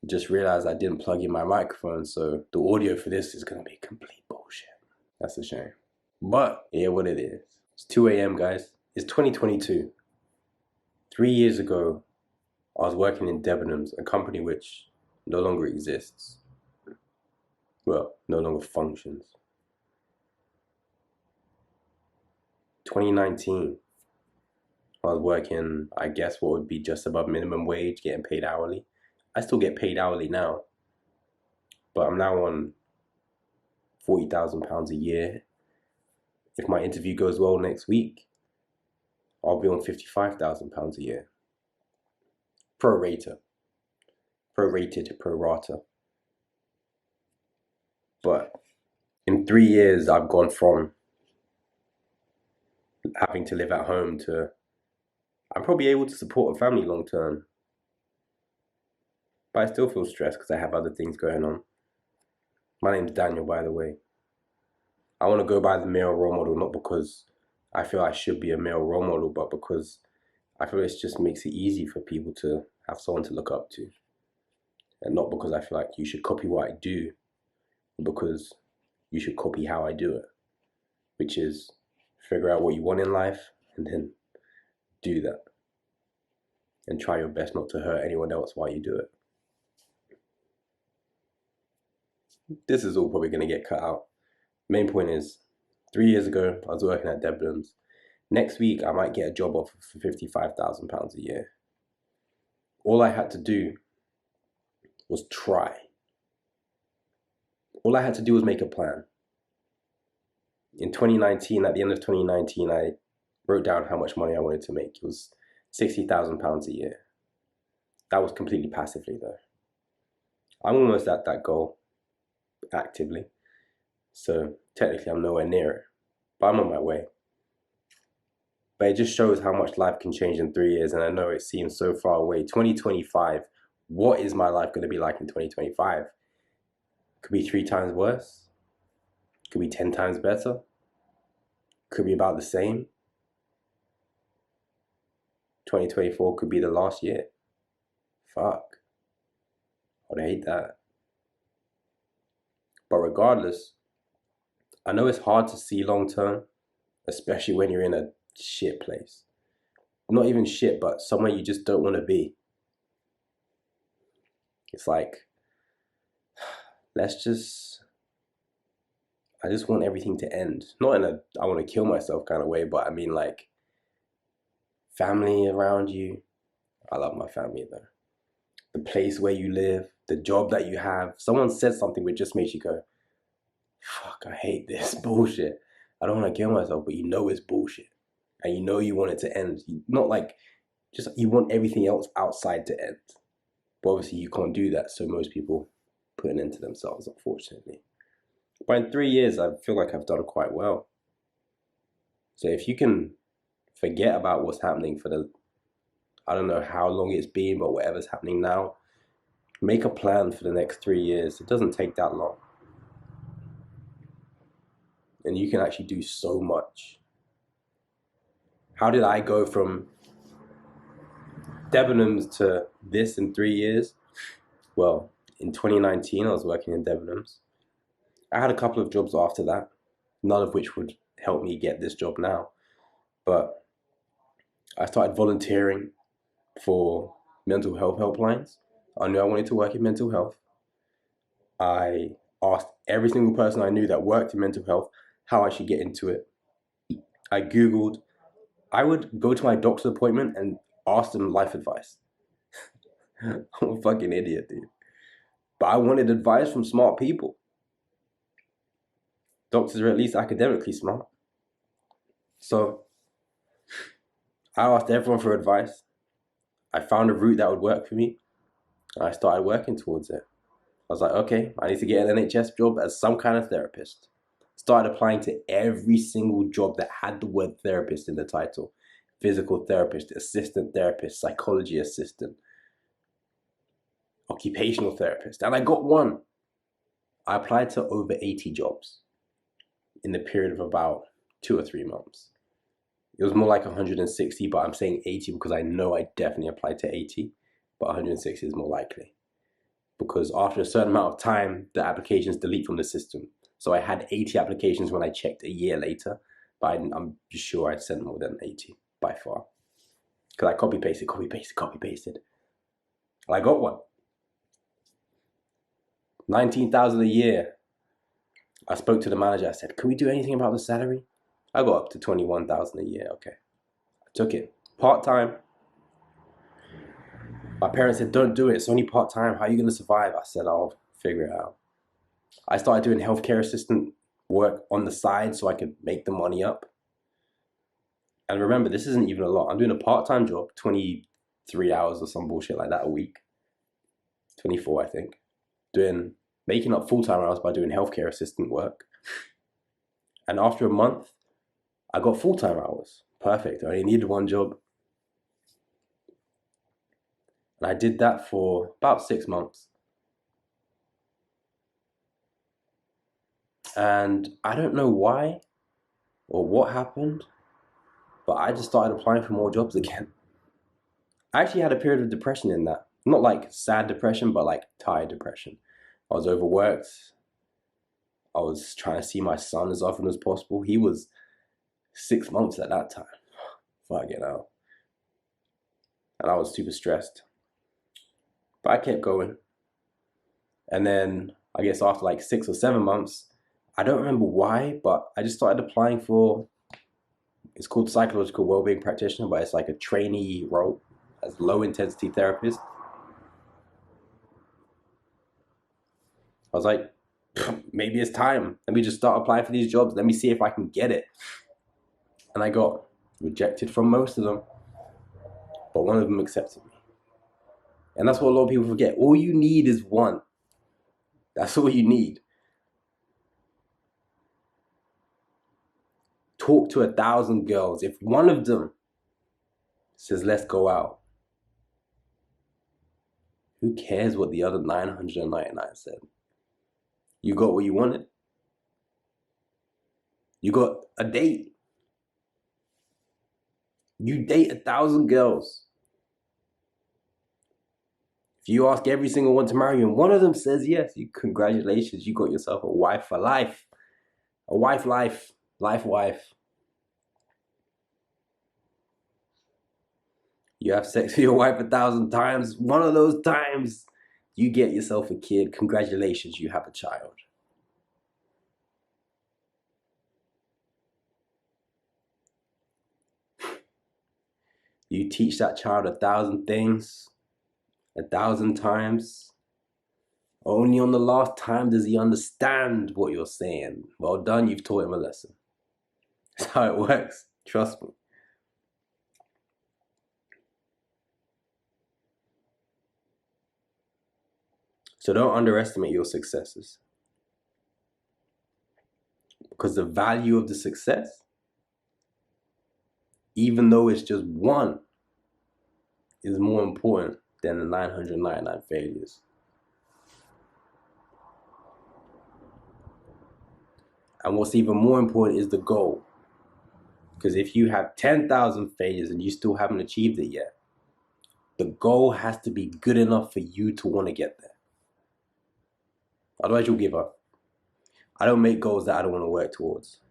Just realized I didn't plug in my microphone, so the audio for this is gonna be complete bullshit. That's a shame. But yeah, what it is. It's 2 a.m. guys. It's 2022. 3 years ago, I was working in Debenhams, a company which no longer exists. Well, no longer functions. 2019, I was working, I guess what would be just above minimum wage, getting paid hourly. I still get paid hourly now, but I'm now on £40,000 a year. If my interview goes well next week, I'll be on £55,000 a year. Prorated, pro rata. But in 3 years, I've gone from having to live at home to I'm probably able to support a family long term. But I still feel stressed because I have other things going on. My name's Daniel, by the way. I want to go by the male role model, not because I feel I should be a male role model, but because I feel it just makes it easy for people to have someone to look up to. And not because I feel like you should copy what I do, but because you should copy how I do it, which is figure out what you want in life and then do that. And try your best not to hurt anyone else while you do it. This is all probably going to get cut out. Main point is, 3 years ago, I was working at Debenhams. Next week, I might get a job offer for £55,000 a year. All I had to do was try. All I had to do was make a plan. In 2019, at the end of 2019, I wrote down how much money I wanted to make. It was £60,000 a year. That was completely passively though. I'm almost at that goal actively. So technically I'm nowhere near it, but I'm on my way. But it just shows how much life can change in 3 years, and I know it seems so far away. 2025, what is my life going to be like in 2025? Could be 3 times worse. Could be 10 times better. Could be about the same. 2024 could be the last year. Fuck. I'd hate that. But regardless, I know it's hard to see long term, especially when you're in a shit place. Not even shit, but somewhere you just don't want to be. It's like, I just want everything to end. Not in a I want to kill myself kind of way, but I mean like family around you. I love my family though. The place where you live, the job that you have. Someone said something which just makes you go, fuck, I hate this bullshit. I don't want to kill myself, but you know it's bullshit. And you know you want it to end. Not like, just you want everything else outside to end. But obviously you can't do that, so most people put an end to themselves, unfortunately. But in 3 years, I feel like I've done quite well. So if you can forget about what's happening for I don't know how long it's been, but whatever's happening now, make a plan for the next 3 years. It doesn't take that long. And you can actually do so much. How did I go from Debenhams to this in 3 years? Well, in 2019, I was working in Debenhams. I had a couple of jobs after that, none of which would help me get this job now. But I started volunteering for mental health helplines. I knew I wanted to work in mental health. I asked every single person I knew that worked in mental health how I should get into it. I Googled. I would go to my doctor's appointment and ask them life advice. I'm a fucking idiot, dude. But I wanted advice from smart people. Doctors are at least academically smart. So I asked everyone for advice. I found a route that would work for me. And I started working towards it. I was like, okay, I need to get an NHS job as some kind of therapist. Started applying to every single job that had the word therapist in the title. Physical therapist, assistant therapist, psychology assistant, occupational therapist. And I got one. I applied to over 80 jobs in the period of about 2 or 3 months. It was more like 160, but I'm saying 80 because I know I definitely applied to 80, but 160 is more likely. because after a certain amount of time, the applications delete from the system. So I had 80 applications when I checked a year later, but I'm sure I sent more than 80 by far. Because I copy pasted. And I got one. 19,000 a year. I spoke to the manager. I said, "Can we do anything about the salary?" I got up to 21,000 a year. Okay. I took it. Part-time. My parents said, "Don't do it. It's only part-time. How are you going to survive?" I said, "I'll figure it out." I started doing healthcare assistant work on the side so I could make the money up. And remember, this isn't even a lot. I'm doing a part-time job, 23 hours or some bullshit like that a week. 24, I think. Making up full-time hours by doing healthcare assistant work. And after a month, I got full-time hours. Perfect. I only needed one job. And I did that for about 6 months. And I don't know why or what happened, but I just started applying for more jobs again. I actually had a period of depression in that. Not like sad depression, but like tired depression. I was overworked. I was trying to see my son as often as possible. He was 6 months at that time. Fucking hell. And I was super stressed. But I kept going. And then I guess after like 6 or 7 months, I don't remember why, but I just started applying for, it's called psychological wellbeing practitioner, but it's like a trainee role as low intensity therapist. I was like, maybe it's time. Let me just start applying for these jobs. Let me see if I can get it. And I got rejected from most of them, but one of them accepted me. And that's what a lot of people forget. All you need is one. That's all you need. Talk to 1,000 girls. If one of them says, "Let's go out," who cares what the other 999 said? You got what you wanted. You got a date. You date 1,000 girls. If you ask every single one to marry you and one of them says yes, congratulations, you got yourself a wife for life. A wife. You have sex with your wife 1,000 times. One of those times, you get yourself a kid. Congratulations, you have a child. You teach that child 1,000 things, 1,000 times. Only on the last time does he understand what you're saying. Well done, you've taught him a lesson. That's how it works. Trust me. So don't underestimate your successes. Because the value of the success, even though it's just one, is more important than the 999 failures. And what's even more important is the goal. Because if you have 10,000 failures and you still haven't achieved it yet, the goal has to be good enough for you to want to get there. Otherwise, you'll give up. I don't make goals that I don't want to work towards.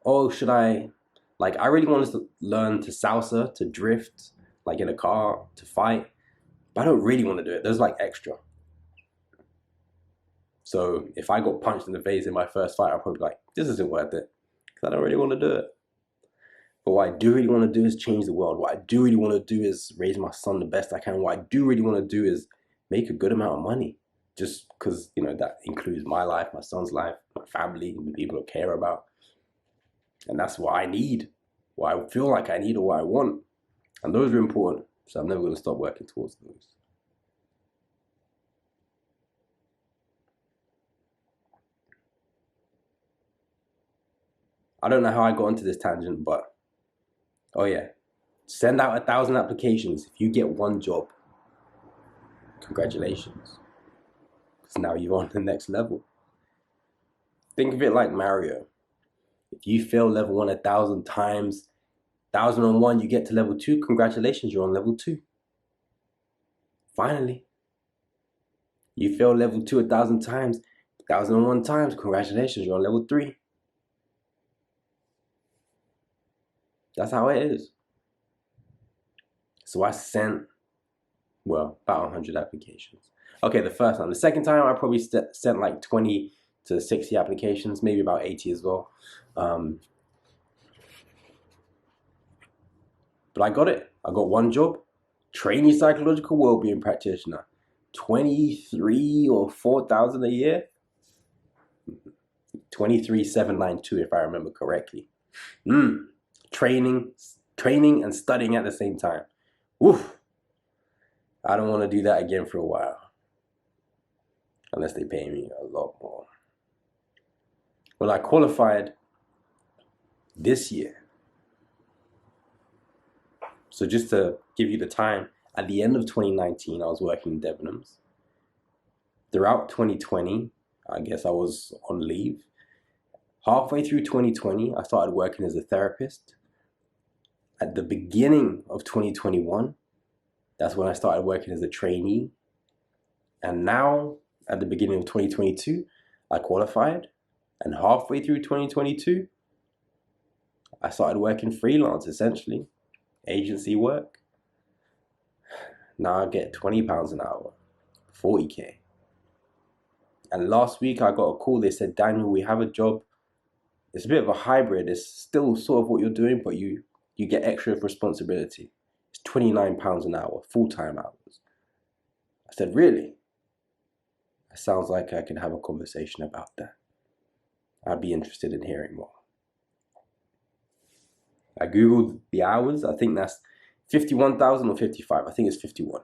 Oh, should I? Like, I really want to learn to salsa, to drift, like in a car, to fight. But I don't really want to do it. There's like extra. So if I got punched in the face in my first fight, I'll probably be like, this isn't worth it. Because I don't really want to do it. But what I do really want to do is change the world. What I do really want to do is raise my son the best I can. What I do really want to do is make a good amount of money. Just because, that includes my life, my son's life, my family, the people I care about. And that's what I need, what I feel like I need or what I want. And those are important. So I'm never going to stop working towards those. I don't know how I got into this tangent, but oh yeah, send out 1,000 applications. If you get one job, congratulations. Because now you're on the next level. Think of it like Mario. If you fail level 1 1,000 times, 1,001, you get to level 2, congratulations, you're on level 2. Finally. You failed level 2 1,000 times, 1,001 times. Congratulations, you're on level 3. That's how it is. So I sent, well, about 100 applications. Okay, the first time. The second time, I probably sent like 20 to 60 applications, maybe about 80 as well. But I got it. I got one job, trainee psychological well-being practitioner, 23 or 4,000 a year. 23,792 if I remember correctly. Training and studying at the same time. Woof. I don't want to do that again for a while. Unless they pay me a lot more. Well, I qualified this year. So just to give you the time, at the end of 2019, I was working in Debenhams. Throughout 2020, I guess I was on leave. Halfway through 2020, I started working as a therapist. At the beginning of 2021, that's when I started working as a trainee. And now, at the beginning of 2022, I qualified. And halfway through 2022, I started working freelance, essentially. Agency work. Now I get £20 an hour, 40K. And last week I got a call. They said, Daniel, we have a job. It's a bit of a hybrid. It's still sort of what you're doing, but you get extra responsibility. It's £29 an hour, full-time hours. I said, really? It sounds like I can have a conversation about that. I'd be interested in hearing more. I Googled the hours. I think that's 51,000 or 55. I think it's 51.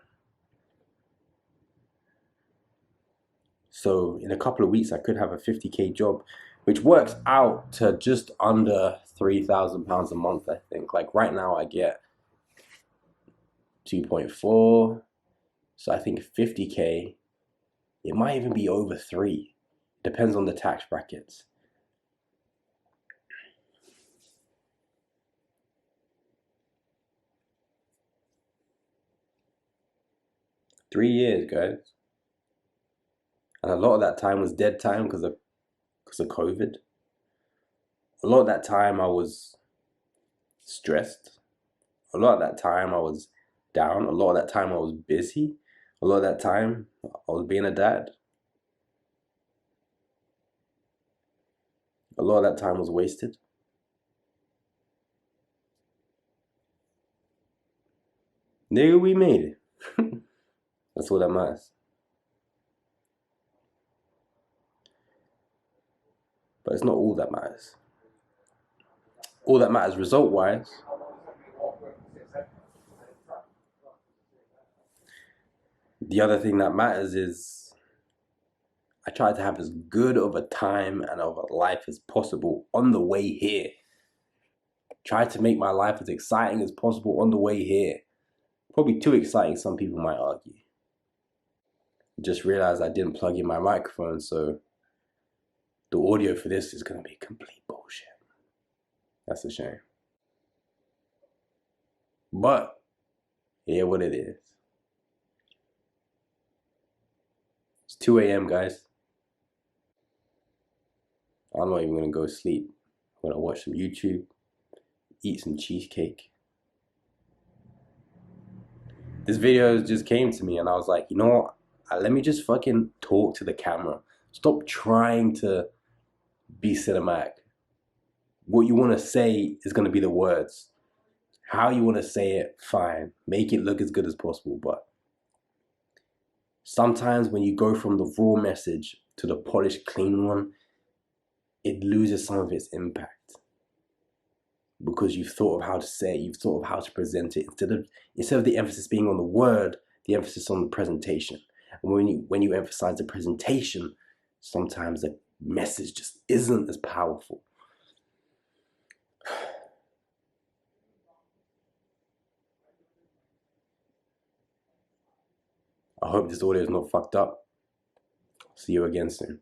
So in a couple of weeks, I could have a 50K job, which works out to just under £3,000 a month, I think. Like right now, I get 2.4. So I think 50K, it might even be over 3. Depends on the tax brackets. Three years, guys. And a lot of that time was dead time because of COVID. A lot of that time I was stressed. A lot of that time I was down. A lot of that time I was busy. A lot of that time I was being a dad. A lot of that time was wasted. Nigga, we made it. That's all that matters. But it's not all that matters. All that matters result-wise. The other thing that matters is I tried to have as good of a time and of a life as possible on the way here. Tried to make my life as exciting as possible on the way here. Probably too exciting, some people might argue. Just realized I didn't plug in my microphone, so the audio for this is going to be complete bullshit. That's a shame. But, yeah, what it is. It's 2 a.m., guys. I'm not even going to go sleep. I'm going to watch some YouTube, eat some cheesecake. This video just came to me and I was like, you know what? Let me just fucking talk to the camera. Stop trying to be cinematic. What you want to say is going to be the words. How you want to say it, fine. Make it look as good as possible. But sometimes when you go from the raw message to the polished, clean one, it loses some of its impact. Because you've thought of how to say it, you've thought of how to present it. Instead of the emphasis being on the word, the emphasis on the presentation. And when you emphasize the presentation, sometimes the message just isn't as powerful. I hope this audio is not fucked up. See you again soon.